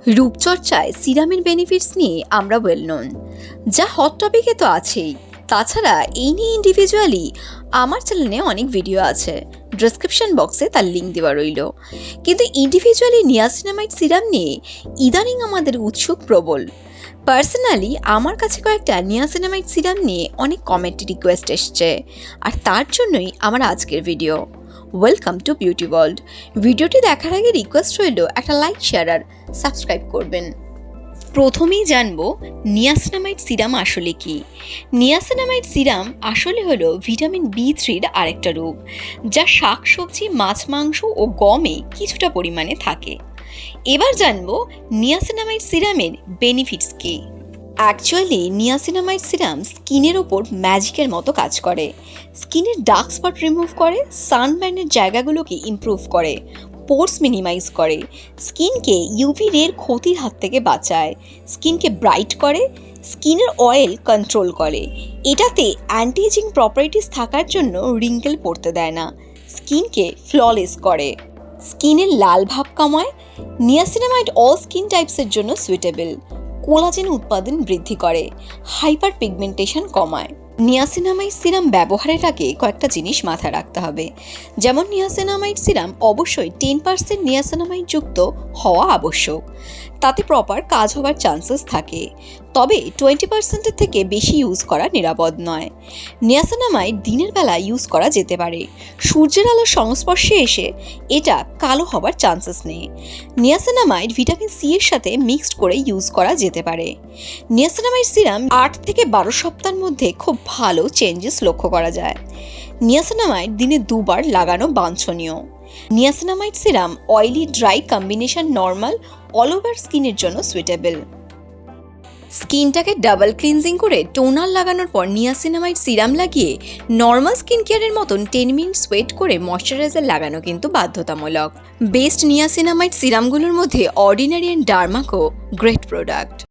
রূপচর্চায় সিরামের benefits নিয়ে আমরা well known, যা হট টপিকে তো আছেই। তাছাড়া এই নিয়ে ইন্ডিভিজুয়ালি আমার চ্যানেলে অনেক ভিডিও আছে, ডেসক্রিপশন বক্সে তার লিঙ্ক দেওয়া রইল। কিন্তু ইন্ডিভিজুয়ালি নিয়াসিনামাইড সিরাম নিয়ে ইদানিং আমাদের উৎসুক প্রবল। পার্সোনালি আমার কাছে কয়েকটা নিয়াসিনামাইড সিরাম নিয়ে অনেক কমেন্ট রিকোয়েস্ট এসছে, আর তার জন্যই আমার আজকের video. Welcome to beauty world. ভিডিওটি দেখার আগে রিকোয়েস্ট রইল একটা লাইক, শেয়ার আর সাবস্ক্রাইব করবেন। প্রথমেই জানবো নিয়াসিনামাইড সিরাম আসলে কি। নিয়াসিনামাইড সিরাম আসলে হলো ভিটামিন B3-র আরেকটা রূপ, যা শাকসবজি, মাছ, মাংস ও গমে কিছুটা পরিমাণে থাকে। এবার জানবো নিয়াসিনামাইড সিরামের বেনিফিটস কি। অ্যাকচুয়ালি নিয়াসিনামাইড সিরাম স্কিনের ওপর ম্যাজিকের মতো কাজ করে। স্কিনের ডার্ক স্পট রিমুভ করে, সানবার্নের জায়গাগুলোকে ইমপ্রুভ করে, পোর্স মিনিমাইজ করে, স্কিনকে ইউভি রের ক্ষতির হাত থেকে বাঁচায়, স্কিনকে ব্রাইট করে, স্কিনের অয়েল কন্ট্রোল করে। এটাতে অ্যান্টি এজিং প্রপার্টিস থাকার জন্য রিঙ্কেল পড়তে দেয় না, স্কিনকে ফ্ললেস করে, স্কিনের লাল ভাব কমায়। নিয়াসিনামাইড অল স্কিন টাইপসের জন্য সুইটেবল। কোলাজেন উৎপাদন বৃদ্ধি করে, হাইপার পিগমেন্টেশন কমায়। নিয়াসিনামাইড সিরাম ব্যবহারের আগে কয়েকটা জিনিস মাথায় রাখতে হবে। যেমন নিয়াসিনামাইড সিরাম অবশ্যই 10% নিয়াসিনামাইড যুক্ত হওয়া আবশ্যক, তাতে প্রপার কাজ হওয়ার চান্সেস থাকে। তবে 20%-এর থেকে বেশি ইউজ করা নিরাপদ নয়। নিয়াসিনামাইড দিনের বেলা ইউজ করা যেতে পারে, সূর্যের আলোর সংস্পর্শে এসে এটা কালো হবার চান্সেস নেই। নিয়াসিনামাইড ভিটামিন সি এর সাথে মিক্সড করে ইউজ করা যেতে পারে। নিয়াসিনামাইড সিরাম 8 থেকে 12 সপ্তাহের মধ্যে খুব ভালো চেঞ্জেস লক্ষ্য করা যায়। নিয়াসিনামাইড দিনে 2 বার লাগানো বাঞ্ছনীয়। Niacinamide serum oily dry combination normal all over স্কিনের জন্য সুইটেবল। স্কিনটাকে ডাবল ক্লিনজিং করে টোনার লাগানোর পর নিয়াসিনামাইড সিরাম লাগিয়ে নর্মাল স্কিন কেয়ারের মতন 10 মিনিটস ওয়েট করে ময়শ্চারাইজার লাগানো কিন্তু বাধ্যতামূলক। বেস্ট নিয়াসিনামাইড সিরামগুলোর মধ্যে ordinary and Derma Co great product.